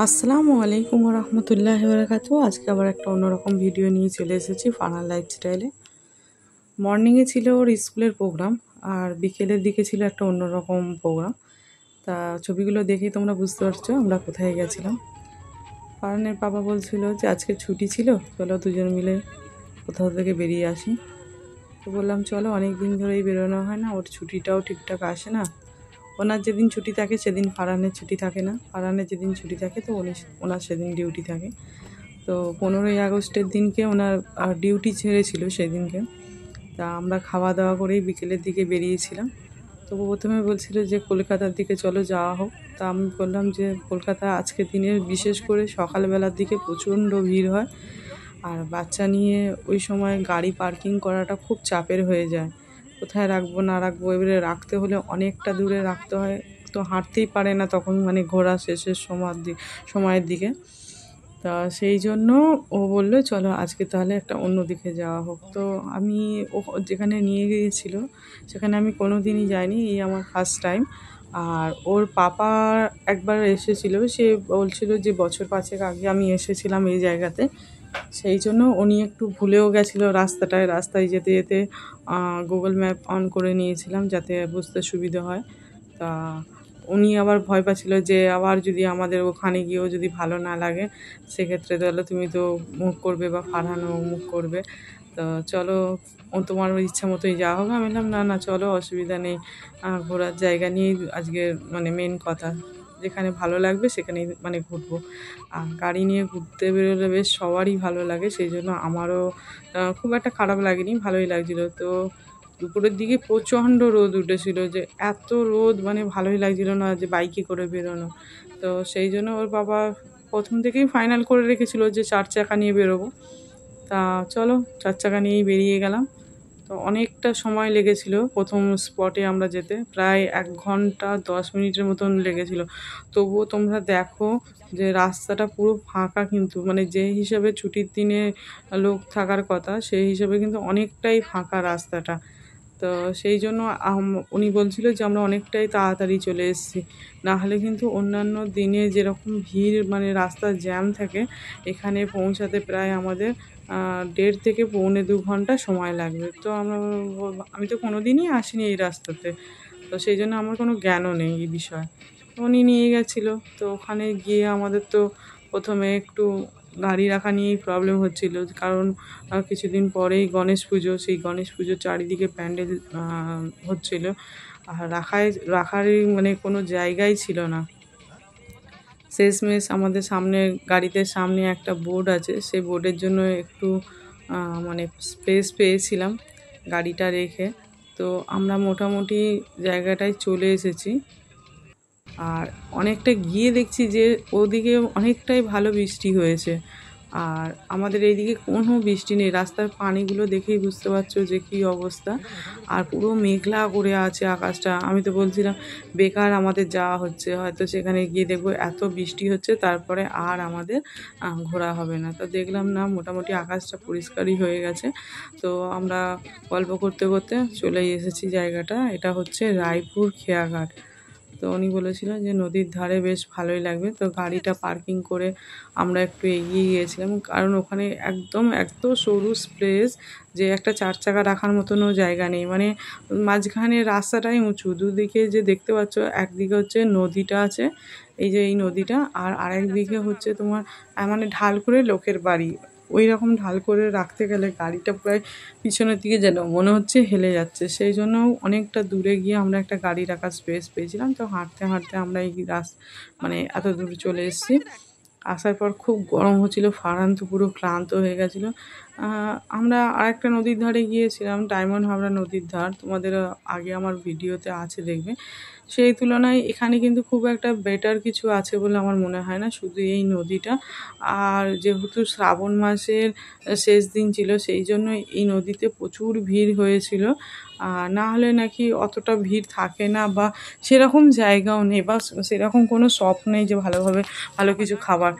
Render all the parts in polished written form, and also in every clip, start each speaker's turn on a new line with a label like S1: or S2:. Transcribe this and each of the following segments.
S1: আসসালামু আলাইকুম রহমতুল্লাহ বারাকাতু। আজকে আবার একটা অন্যরকম ভিডিও নিয়ে চলে এসেছি ফারহান লাইফস্টাইলে। মর্নিংয়ে ছিল ওর স্কুলের প্রোগ্রাম, আর বিকেলের দিকে ছিল একটা অন্যরকম প্রোগ্রাম। তা ছবিগুলো দেখেই তোমরা বুঝতে পারছো আমরা কোথায় গেছিলাম। ফারহানের বাবা বলছিল যে আজকে ছুটি ছিল, চলো দুজন মিলে কোথাও থেকে বেরিয়ে আসি। তো বললাম চলো, অনেক দিন ধরেই বেরোনো হয় না, ওর ছুটিটাও ঠিকঠাক আসে না। ওনার যেদিন ছুটি থাকে সেদিন ফারহানের ছুটি থাকে না, ফারহানের যেদিন ছুটি থাকে তো ওনার সেদিন ডিউটি থাকে। তো 15ই আগস্টের দিনকে ওনার ডিউটি ছেড়েছিল সেদিনকে। তা আমরা খাওয়া দাওয়া করেই বিকেলের দিকে বেরিয়েছিলাম। তো প্রথমে বলছিল যে কলকাতার দিকে চলো যাওয়া হোক। তা আমি বললাম যে কলকাতা আজকের দিনে বিশেষ করে সকালবেলার দিকে প্রচণ্ড ভিড় হয়, আর বাচ্চা নিয়ে ওই সময় গাড়ি পার্কিং করাটা খুব চাপের হয়ে যায়। কোথায় রাখবো না রাখবো, এবারে রাখতে হলে অনেকটা দূরে রাখতে হয়, তো হাঁটতেই পারে না তখন, মানে ঘোরা শেষের সময়ের দিকে। তা সেই জন্য ও বললো চলো আজকে তাহলে একটা অন্য দিকে যাওয়া হোক। তো আমি ও যেখানে নিয়ে গিয়েছিল সেখানে আমি কোনো দিনই যাইনি, এই আমার ফার্স্ট টাইম। আর ওর পাপা একবার এসেছিল, সে বলছিল যে বছর 5 আগে আমি এসেছিলাম এই জায়গাতে। সেই জন্য উনি একটু ভুলেও গেছিলো রাস্তায় যেতে যেতে গুগল ম্যাপ অন করে নিয়েছিলাম যাতে বুঝতে সুবিধা হয়। তা উনি আবার ভয় পাচ্ছিল যে আবার যদি আমাদের ওখানে গিয়েও যদি ভালো না লাগে সেক্ষেত্রে তাহলে তুমি তো মুখ করবে বা ফারহানও মুখ করবে। তো চলো, তোমার ইচ্ছা মতোই যাওয়া হবে। আমি বললাম না না চলো, অসুবিধা নেই, ঘোরার জায়গা নিয়েই আজকে মানে মেন কথা, যেখানে ভালো লাগবে সেখানেই মানে ঘুরবো। আর গাড়ি নিয়ে ঘুরতে বেরোলে বেশ সবারই ভালো লাগে, সেই জন্য আমারও খুব একটা খারাপ লাগেনি, ভালোই লাগছিলো। তো দুপুরের দিকে প্রচণ্ড রোদ উঠেছিল, যে এত রোদ মানে ভালোই লাগছিল না যে বাইকে করে বেরোনো। তো সেই জন্য ওর বাবা প্রথম থেকেই ফাইনাল করে রেখেছিল যে 4 চাকা নিয়ে বেরোবো। তা চলো 4 চাকা নিয়েই বেরিয়ে গেলাম। তো অনেকটা সময় লেগেছিল প্রথম স্পটে আমরা যেতে, প্রায় 1 ঘন্টা 10 মিনিটের মতন লেগেছিল। তবুও তোমরা দেখো যে রাস্তাটা পুরো ফাঁকা, কিন্তু মানে যে হিসাবে ছুটির দিনে লোক থাকার কথা সেই হিসাবে কিন্তু অনেকটাই ফাঁকা রাস্তাটা। তো সেই জন্য উনি বলছিল যে আমরা অনেকটাই তাড়াতাড়ি চলে এসেছি, না হলে কিন্তু অন্যান্য দিনে যেরকম ভিড় মানে রাস্তা জ্যাম থাকে, এখানে পৌঁছাতে প্রায় আমাদের 1.5 থেকে 1.25 ঘন্টা সময় লাগবে। তো আমি তো কোনো দিনই আসিনি এই রাস্তাতে, তো সেই জন্য আমার কোনো জ্ঞানও নেই এই বিষয়ে। তো উনি নিয়ে গেছিলো। তো ওখানে গিয়ে আমাদের তো প্রথমে একটু গাড়ি রাখা নিয়েই প্রবলেম হচ্ছিল, কারণ কিছুদিন পরেই গণেশ পুজো, সেই গণেশ পুজোর চারিদিকে প্যান্ডেল হচ্ছিল, আর রাখারই মানে কোনো জায়গাই ছিল না। শেষমেশ আমাদের সামনে গাড়িতে সামনে একটা বোর্ড আছে, সেই বোর্ডের জন্য একটু মানে স্পেস পেয়েছিলাম গাড়িটা রেখে। তো আমরা মোটামুটি জায়গাটায় চলে এসেছি। আর অনেকটা গিয়ে দেখছি যে ওদিকে অনেকটাই ভালো বৃষ্টি হয়েছে, আর আমাদের এইদিকে কোনো বৃষ্টি নেই। রাস্তার পানিগুলো দেখেই বুঝতে পারছো যে কী অবস্থা, আর পুরো মেঘলা করে আছে আকাশটা। আমি তো বলছিলাম বেকার আমাদের যাওয়া হচ্ছে, হয়তো সেখানে গিয়ে দেখবো এত বৃষ্টি হচ্ছে তারপরে আর আমাদের ঘোরা হবে না। তো দেখলাম না, মোটামুটি আকাশটা পরিষ্কারই হয়ে গেছে। তো আমরা গল্প করতে করতে চলেই এসেছি জায়গাটা, এটা হচ্ছে রায়পুর খেয়াঘাট। তো উনি বলেছিলেন যে নদীর ধারে বেশ ভালোই লাগবে। তো গাড়িটা পার্কিং করে আমরা একটু এগিয়ে গিয়েছিলাম, কারণ ওখানে একদম এত সরু প্লেস যে একটা 4 চাকা রাখার মতনও জায়গা নেই। মানে মাঝখানে রাস্তাটাই উঁচু, দুদিকে যে দেখতে পাচ্ছ, একদিকে হচ্ছে নদীটা আছে, এই যে এই নদীটা, আর আরেক দিকে হচ্ছে তোমার মানে ঢাল করে লোকের বাড়ি। ওই রকম ঢাল করে রাখতে গেলে গাড়িটা প্রায় পিছনের দিকে যেন মনে হচ্ছে হেলে যাচ্ছে, সেই জন্য অনেকটা দূরে গিয়ে আমরা একটা গাড়ি রাখার স্পেস পেয়েছিলাম। তো হাঁটতে হাঁটতে আমরা এই মানে এত দূর চলে এসেছি। আসার পর খুব গরম হচ্ছিলো, ফারহান তো পুরো ক্লান্ত হয়ে গেছিলো। আমরা আরেকটা নদীর ধারে গিয়েছিলাম, ডায়মন্ড হাবড়া নদীর ধার, তোমাদের আগে আমার ভিডিওতে আছে দেখবে। সেই তুলনায় এখানে কিন্তু খুব একটা বেটার কিছু আছে বলে আমার মনে হয় না, শুধু এই নদীটা। আর যেহেতু শ্রাবণ মাসের শেষ দিন ছিল, সেই জন্য এই নদীতে প্রচুর ভিড় হয়েছিল। না হলে নাকি অতটা ভিড় থাকে না, বা সেরকম জায়গাও নেই, বা সেরকম কোনো শপ নেই যে ভালোভাবে ভালো কিছু খাবার।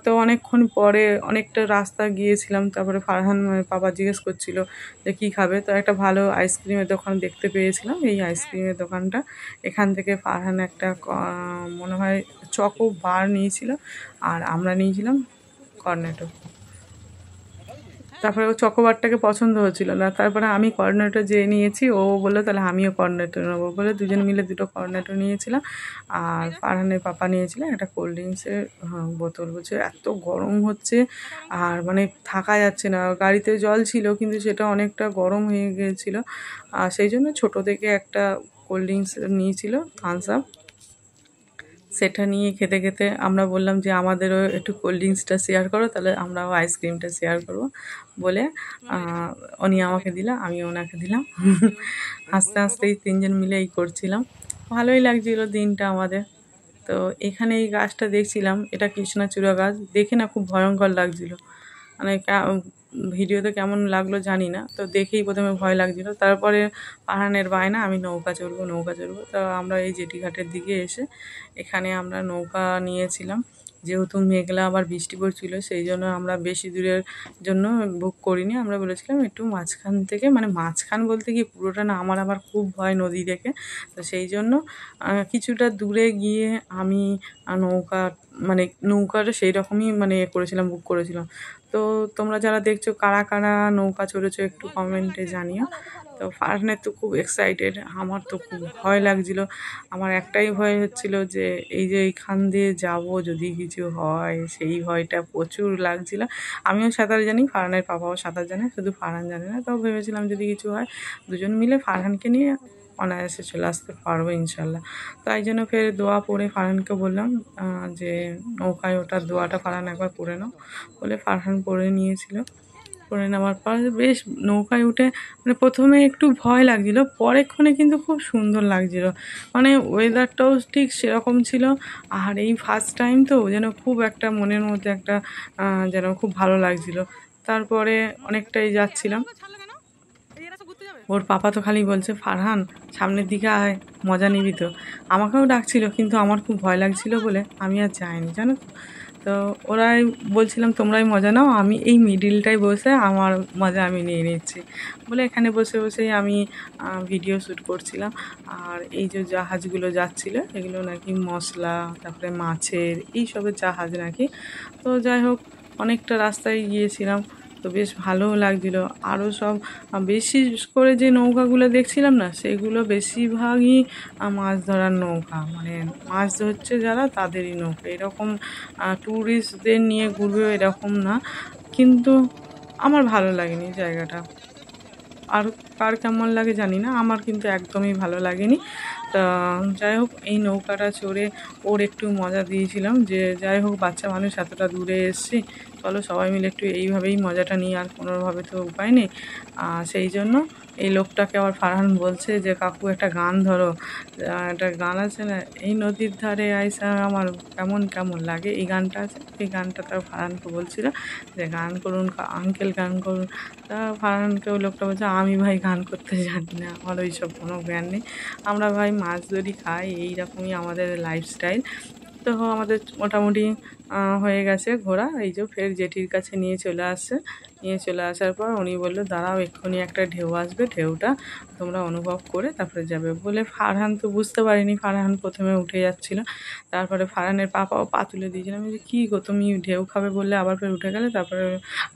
S1: তো অনেকক্ষণ পরে অনেকটা রাস্তা গিয়েছিলাম, তারপরে ফারহান বাবা জিজ্ঞেস করছিল যে কী খাবে। তো একটা ভালো আইসক্রিমের দোকান দেখতে পেয়েছিলাম, এই আইসক্রিমের দোকানটা। এখান থেকে ফারহান একটা মনে হয় চকো বার নিয়েছিল আর আমরা নিয়েছিলাম কর্নেটো। তারপরে ও চকোবারটাকে পছন্দ হচ্ছিল না, তারপরে আমি কর্নেটো যে নিয়েছি, ও বললো তাহলে আমিও কর্নেটো নেবো বলে দুজন মিলে দুটো কর্নেটো নিয়েছিলাম। আর ফারহানের পাপা নিয়েছিলেন একটা কোল্ড ড্রিঙ্কসের বোতল। বলছে এত গরম হচ্ছে আর মানে থাকা যাচ্ছে না, গাড়িতে জল ছিল কিন্তু সেটা অনেকটা গরম হয়ে গিয়েছিলো, আর সেই জন্য ছোটো থেকে একটা কোল্ড ড্রিঙ্কস নিয়েছিল থামস আপ। সেটা নিয়ে খেতে খেতে আমরা বললাম যে আমাদেরও একটু কোল্ড ড্রিঙ্কসটা শেয়ার করো, তাহলে আমরাও আইসক্রিমটা শেয়ার করব বলে উনি আমাকে দিল, আমি ওনাকে দিলাম। হাসতে হাসতেই তিনজন মিলে এই করছিলাম, ভালোই লাগছিল দিনটা আমাদের। তো এখানে এই গাছটা দেখছিলাম, এটা কৃষ্ণচূড়া গাছ, দেখে না খুব ভয়ঙ্কর লাগছিল, মানে ভিডিওতে কেমন লাগলো জানি না, তো দেখেই প্রথমে ভয় লাগছিল। তারপরে পাহাড়ের বায়না আমি নৌকা চড়বো নৌকা চড়বো, তো আমরা এই জেটিঘাটের দিকে এসে এখানে আমরা নৌকা নিয়েছিলাম। যেহেতু মেঘলা আবার বৃষ্টি পড়ছিল, সেই জন্য আমরা বেশি দূরের জন্য বুক করিনি, আমরা বলেছিলাম একটু মাঝখান থেকে, মানে মাঝখান বলতে কি পুরোটা না, আমার আবার খুব ভয় নদী দেখে, তো সেই জন্য কিছুটা দূরে গিয়ে আমি নৌকা, মানে নৌকাটা সেই রকমই মানে করেছিলাম, বুক করেছিলাম। তো তোমরা যারা দেখছো কারা কারা নৌকা চড়েছো একটু কমেন্টে জানিও। তো ফারহানের তো খুব এক্সাইটেড, আমার তো খুব ভয় লাগছিল। আমার একটাই ভয় হচ্ছিল যে এই যে এইখান দিয়ে যাব যদি কিছু হয়, সেই ভয়টা প্রচুর লাগছিল। আমিও সাঁতার জানি, ফারহানের পাপাও সাঁতার জানে, শুধু ফারহান জানে না। তাও ভেবেছিলাম যদি কিছু হয় দুজন মিলে ফারহানকে নিয়ে অনায়াসে চলে আসতে পারবো ইনশাল্লাহ। তাই জন্য ফের দোয়া পড়ে ফারহানকে বললাম যে নৌকায় ওঠার দোয়াটা ফারহান একবার পড়ে নাও বলে ফারহান পড়ে নিয়েছিল। পড়ে নেওয়ার পর বেশ নৌকায় উঠে মানে প্রথমে একটু ভয় লাগছিল, পরেক্ষণে কিন্তু খুব সুন্দর লাগছিল, মানে ওয়েদারটাও ঠিক সেরকম ছিল। আর এই ফার্স্ট টাইম তো যেন খুব একটা মনের মধ্যে একটা যেন খুব ভালো লাগছিল। তারপরে অনেকটাই যাচ্ছিলাম, ওর পাপা তো খালি বলছে ফারহান সামনের দিকে আয়, মজা নিবি তো। আমাকেও ডাকছিল কিন্তু আমার খুব ভয় লাগছিল বলে আমি আর যাইনি, জানো তো। তো ওরাই বলছিলাম তোমরাই মজা নাও, আমি এই মিডিলটায় বসে আমার মজা আমি নিয়ে নিচ্ছি বলে এখানে বসে বসেই আমি ভিডিও শ্যুট করছিলাম। আর এই যে জাহাজগুলো যাচ্ছিলো এগুলো নাকি মশলা, তারপরে মাছের এইসবের জাহাজ নাকি। তো যাই হোক অনেকটা রাস্তায় গিয়েছিলাম, তো বেশ ভালোও লাগছিলো। আরও সব বেশি করে যে নৌকাগুলো দেখছিলাম না, সেগুলো বেশিরভাগই মাছ ধরার নৌকা, মানে মাছ ধরছে যারা তাদেরই নৌকা, এরকম ট্যুরিস্টদের নিয়ে ঘুরবে এরকম না। কিন্তু আমার ভালো লাগেনি জায়গাটা, আর কার কেমন লাগে জানি না, আমার কিন্তু একদমই ভালো লাগেনি। তা যাই হোক এই নৌকাটা চড়ে ওর একটু মজা দিয়েছিলাম যে যাই হোক বাচ্চা মানুষ এতটা দূরে এসছি, চলো সবাই মিলে একটু এইভাবেই মজাটা নিই, আর কোনোভাবে তো উপায় নেই। সেই জন্য এই লোকটাকে আবার ফারহান বলছে যে কাকু একটা গান ধরো, একটা গান আছে না, এই নদীর ধারে আইসা আমার কেমন কেমন লাগে, এই গানটা আছে, এই গানটা তার ফারহানকে বলছিল যে গান করুন আঙ্কেল গান করুন। তা ফারহানকে ওই লোকটা বলছে আমি ভাই গান করতে জানি না, আমার ওই সব কোনো জ্ঞান নেই, আমরা ভাই মাছ ধরি খাই, এইরকমই আমাদের লাইফস্টাইল। তো আমাদের মোটামুটি হয়ে গেছে ঘোরা, এই যে ফের জেটির কাছে নিয়ে চলে আসছে। নিয়ে চলে আসার পর উনি বললো দাঁড়াও এক্ষুনি একটা ঢেউ আসবে, ঢেউটা তোমরা অনুভব করে তারপরে যাবে বলে। ফারহান তো বুঝতে পারিনি, ফারহান প্রথমে উঠে যাচ্ছিলো, তারপরে ফারহানের পাপাও পা তুলে দিয়েছিলাম যে কী গো তুমি ঢেউ খাবে বললে আবার ফের উঠে গেলে। তারপরে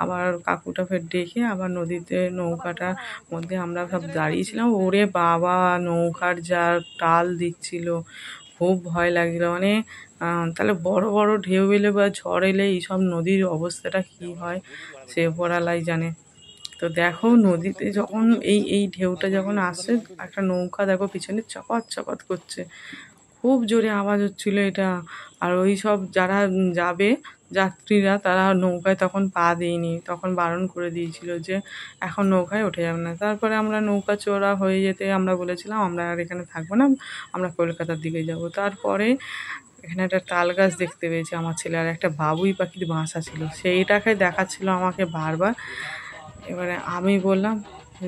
S1: আবার কাকুটা ফের ডেকে আবার নদীতে নৌকাটার মধ্যে আমরা সব দাঁড়িয়েছিলাম। ওরে বাবা নৌকার যা টাল দিচ্ছিল, খুব ভয় লাগছিলো, মানে তাহলে বড় বড় ঢেউ এলে বা ঝড় এলে এইসব নদীর অবস্থাটা কী হয় সে ওপরওয়ালাই জানে। তো দেখো নদীতে যখন এই এই ঢেউটা যখন আসছে, একটা নৌকা দেখো পিছনে চপাত চপাত করছে, খুব জোরে আওয়াজ হচ্ছিল এটা। আর ওই সব যারা যাবে যাত্রীরা তারা নৌকায় তখন পা দেয়নি, তখন বারণ করে দিয়েছিল যে এখন নৌকায় ওঠে যাবে না। তারপরে আমরা নৌকা চড়া হয়ে যেতে আমরা বলেছিলাম আমরা আর এখানে থাকবো না, আমরা কলকাতার দিকে যাব। তারপরে এখানে একটা তাল গাছ দেখতে পেয়েছি আমার ছেলে, আর একটা বাবুই পাখির বাসা ছিল, সেইটাকে দেখাচ্ছিল আমাকে বারবার। এবারে আমি বললাম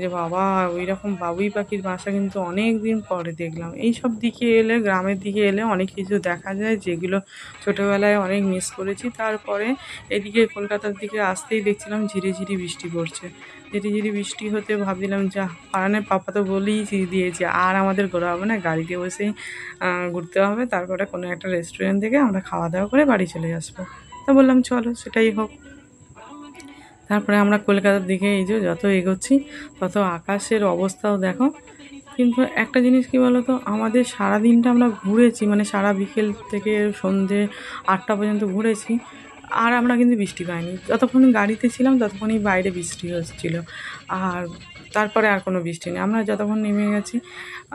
S1: যে বাবা, ওই রকম বাবুই পাখির বাসা কিন্তু অনেক দিন পরে দেখলাম। এই সব দিকে এলে, গ্রামের দিকে এলে অনেক কিছু দেখা যায় যেগুলো ছোটোবেলায় অনেক মিস করেছি। তারপরে এদিকে কলকাতার দিকে আসতেই দেখছিলাম ঝিরিঝিরি বৃষ্টি পড়ছে। ঝিরিঝিরি বৃষ্টি হতে ভাবছিলাম যা, ফারানের পাপা তো বলেই দিয়েছে আর আমাদের ঘোরা হবে না, গাড়িতে বসেই ঘুরতে হবে, তারপরে কোনো একটা রেস্টুরেন্ট থেকে আমরা খাওয়া দাওয়া করে বাড়ি চলে আসবো। তা বললাম চলো, সেটাই হোক। তারপরে আমরা কলকাতার দিকে এই যে যত এগোচ্ছি তত আকাশের অবস্থাও দেখো। কিন্তু একটা জিনিস কী বলো তো, আমাদের সারা দিনটা আমরা ঘুরেছি, মানে সারা বিকেল থেকে সন্ধে 8টা পর্যন্ত ঘুরেছি, আর আমরা কিন্তু বৃষ্টি পাইনি। যতক্ষণ গাড়িতে ছিলাম ততক্ষণই বাইরে বৃষ্টি হচ্ছিলো, আর তারপরে আর কোনো বৃষ্টি নেই। আমরা যতক্ষণ নেমে গেছি,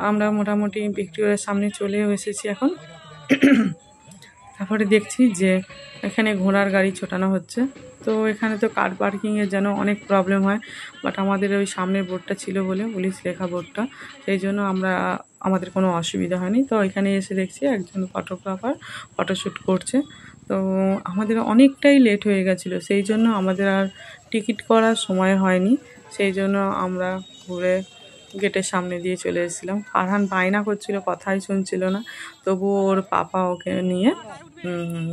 S1: আমরা মোটামুটি ভিক্টোরিয়ার সামনে চলেও এসেছি এখন। তারপরে দেখছি যে এখানে ঘোড়ার গাড়ি ছোটানো হচ্ছে। তো এখানে তো কার পার্কিংয়ের যেন অনেক প্রবলেম হয়, বাট আমাদের ওই সামনের বোর্ডটা ছিল বলে, পুলিশ লেখা বোর্ডটা, সেই জন্য আমাদের কোনো অসুবিধা হয়নি। তো এখানে এসে দেখছি একজন ফটোগ্রাফার ফটোশ্যুট করছে। তো আমাদের অনেকটাই লেট হয়ে গেছিলো, সেই জন্য আমাদের আর টিকিট করার সময় হয়নি। সেই জন্য আমরা ঘুরে গেটের সামনে দিয়ে চলে এসেছিলাম। ফারহান বায়না করছিল, কথাই শুনছিল না, তবুও ওর পাপা ওকে নিয়ে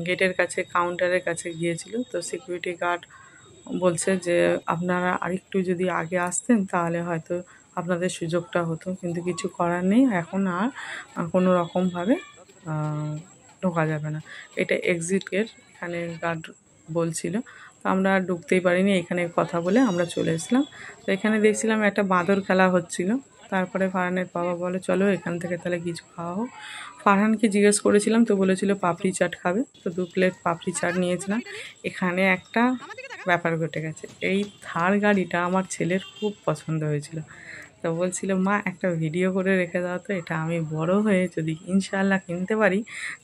S1: গেটের কাছে, কাউন্টারের কাছে গিয়েছিল। তো সিকিউরিটি গার্ড বলছে যে আপনারা আরেকটু যদি আগে আসতেন তাহলে হয়তো আপনাদের সুযোগটা হতো, কিন্তু কিছু করার নেই, এখন আর কোনো রকমভাবে ঢোকা যাবে না। এটা এক্সিট গেট, এখানে গার্ড বলছিল। তো আমরা আর ঢুকতেই পারিনি, এখানে কথা বলে আমরা চলে এসলাম। তো এখানে দেখছিলাম একটা বাঁদর খেলা হচ্ছিল। তারপরে ফারহানের বাবা বলে চলো এখান থেকে তাহলে কিছু খাওয়া হোক। ফারহানকে জিজ্ঞেস করেছিলাম, তো বলেছিল পাপড়ি চাট খাবে, তো 2 প্লেট পাপড়ি চাট নিয়েছিলাম। এখানে একটা ব্যাপার ঘটে গেছে, এই থার গাড়িটা আমার ছেলের খুব পছন্দ হয়েছিল। তো বলছিল মা একটা ভিডিও করে রেখে দাও, তো এটা আমি বড় হয়ে যদি ইনশাআল্লাহ কিনতে পারি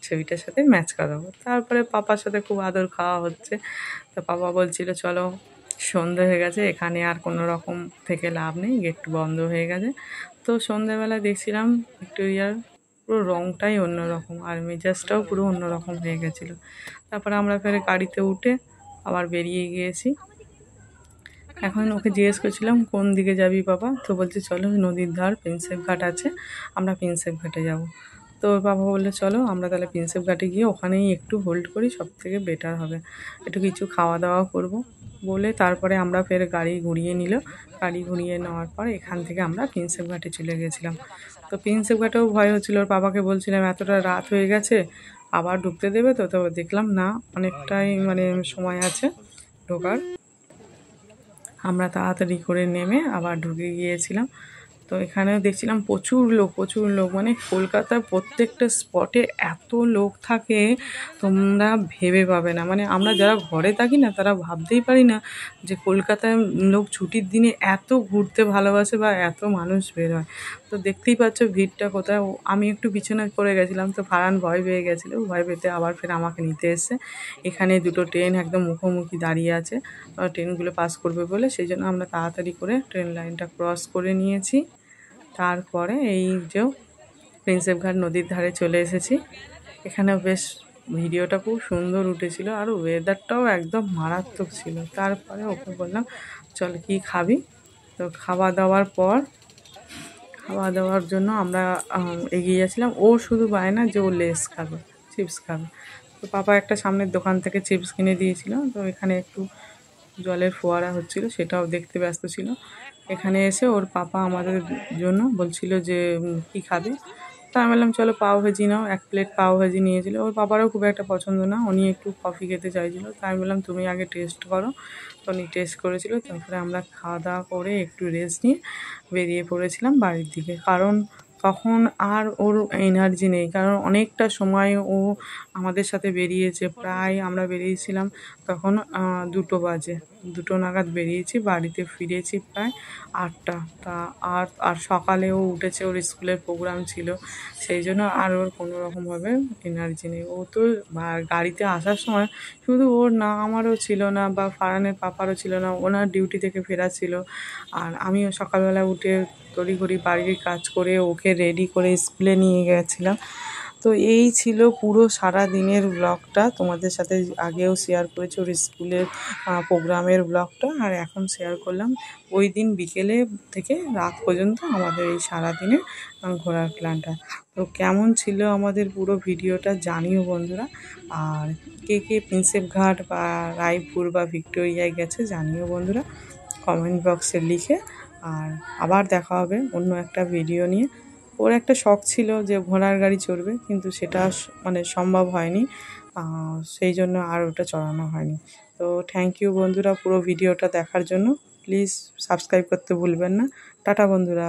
S1: ছবিটার সাথে ম্যাচ করাবো। তারপরে পাপার সাথে খুব আদর খাওয়া হচ্ছে। তো পাপা বলছিল চলো, সন্ধে হয়ে গেছে, এখানে আর কোনো রকম থেকে লাভ নেই, গেট বন্ধ হয়ে গেছে। তো সন্ধ্যেবেলা দেখছিলাম ভিক্টোরিয়ার পুরো রঙটাই অন্যরকম, আর মেজাজটাও পুরো অন্যরকম হয়ে গেছিলো। তারপরে আমরা ফের গাড়িতে উঠে আবার বেরিয়ে গিয়েছি। এখন ওকে জিজ্ঞেস করছিলাম কোন দিকে যাবি বাবা, তো বলছে চলো নদীর ধার প্রিন্সেপ ঘাট আছে, আমরা প্রিন্সেপ ঘাটে যাব। তো ওর বাবা বললে চলো আমরা তাহলে প্রিন্সেপ ঘাটে গিয়ে ওখানেই একটু হোল্ড করি, সব থেকে বেটার হবে, একটু কিছু খাওয়া দাওয়া করব বলে। তারপরে আমরা ফের গাড়ি ঘুরিয়ে নিল। গাড়ি ঘুরিয়ে নেওয়ার পর এখান থেকে আমরা প্রিন্সেপ ঘাটে চলে গেছিলাম। তো প্রিন্সেপ ঘাটেও ভয় হচ্ছিলো, ওর বাবাকে বলছিলাম এতটা রাত হয়ে গেছে আবার ঢুকতে দেবে তো? তো দেখলাম না, অনেকটাই মানে সময় আছে ঢোকার। আমরা তাড়াতাড়ি করে নেমে আবার ঢুকে গিয়েছিলাম। তো এখানেও দেখছিলাম প্রচুর লোক, মানে কলকাতার প্রত্যেকটা স্পটে এত লোক থাকে তোমরা ভেবে পাবে না। মানে আমরা যারা ঘরে থাকি না তারা ভাবতেই পারি না যে কলকাতায় লোক ছুটির দিনে এত ঘুরতে ভালোবাসে বা এত মানুষ বের হয়। তো দেখতেই পাচ্ছ ভিড়টা কোথায়। আমি একটু পিছনে পড়ে গেছিলাম, তো ফারহান ভয় পেয়ে গেছিলো, ভয় পেতে আবার ফের আমাকে নিতে এসছে। এখানে 2টো ট্রেন একদম মুখোমুখি দাঁড়িয়ে আছে, ট্রেনগুলো পাস করবে বলে, সেই জন্য আমরা তাড়াতাড়ি করে ট্রেন লাইনটা ক্রস করে নিয়েছি। তারপরে এই যে প্রিন্সেপ ঘাট নদীর ধারে চলে এসেছি। এখানেও বেশ ভিডিওটা খুব সুন্দর উঠেছিল, আর ওয়েদারটাও একদম মারাত্মক ছিল। তারপরে ওকে বললাম চল কি খাবি। তো খাওয়া দাওয়ার জন্য আমরা এগিয়ে যাচ্ছিলাম। ও শুধু বায়না যে ও লেস খাবে, চিপস খাবে। তো পাপা একটা সামনের দোকান থেকে চিপস কিনে দিয়েছিল। তো এখানে একটু জলের ফোয়ারা হচ্ছিল, সেটাও দেখতে ব্যস্ত ছিল। এখানে এসে ওর পাপা আমাদের জন্য বলছিল যে কী খাবে। তা আমি বললাম চলো পাওভাজি নাও, 1 প্লেট পাওভাজি নিয়েছিল। ওর পাপারও খুব একটা পছন্দ না, উনি একটু কফি খেতে চাইছিল। তাই আমি বললাম তুমি আগে টেস্ট করো। তো উনি টেস্ট করেছিল। তারপরে আমরা খাওয়া দাওয়া করে একটু রেস্ট নিয়ে বেরিয়ে পড়েছিলাম বাড়ির দিকে, কারণ তখন আর ওর এনার্জি নেই, কারণ অনেকটা সময় ও আমাদের সাথে বেরিয়েছে। প্রায় আমরা বেরিয়েছিলাম তখন 2টো বাজে, 2টো নাগাদ বেরিয়েছি, বাড়িতে ফিরেছি প্রায় 8টা। তা আর সকালেও উঠেছে, ওর স্কুলের প্রোগ্রাম ছিল, সেই জন্য আর ওর কোনো রকমভাবে এনার্জি নেই। ও তো গাড়িতে আসার সময় শুধু ওর না, আমারও ছিল না, বা ফারহানের পাপারও ছিল না, ওনার ডিউটি থেকে ফেরা ছিল। আর আমিও সকালবেলা উঠে তড়িঘড়ি বাড়ির কাজ করে ওকে রেডি করে স্কুলে নিয়ে গেছিলাম। তো এই ছিল পুরো সারা দিনের ব্লগটা, তোমাদের সাথে আগেও শেয়ার করেছি ওর স্কুলের প্রোগ্রামের ব্লগটা, আর এখন শেয়ার করলাম ওই দিন বিকেলে থেকে রাত পর্যন্ত আমাদের এই সারা দিনের ঘোরার প্ল্যানটা। তো কেমন ছিল আমাদের পুরো ভিডিওটা জানিও বন্ধুরা, আর কে কে প্রিন্সেপ ঘাট বা রায়পুর বা ভিক্টোরিয়ায় গেছে জানিও বন্ধুরা কমেন্ট বক্সে লিখে। আর আবার দেখা হবে অন্য একটা ভিডিও নিয়ে। ওর একটা শখ ছিল যে ঘোড়ার গাড়ি চড়বে, কিন্তু সেটা মানে সম্ভব হয়নি, সেই জন্য আর ওটা চড়ানো হয়নি। তো থ্যাংক ইউ বন্ধুরা পুরো ভিডিওটা দেখার জন্য। প্লিজ সাবস্ক্রাইব করতে ভুলবেন না। টাটা বন্ধুরা।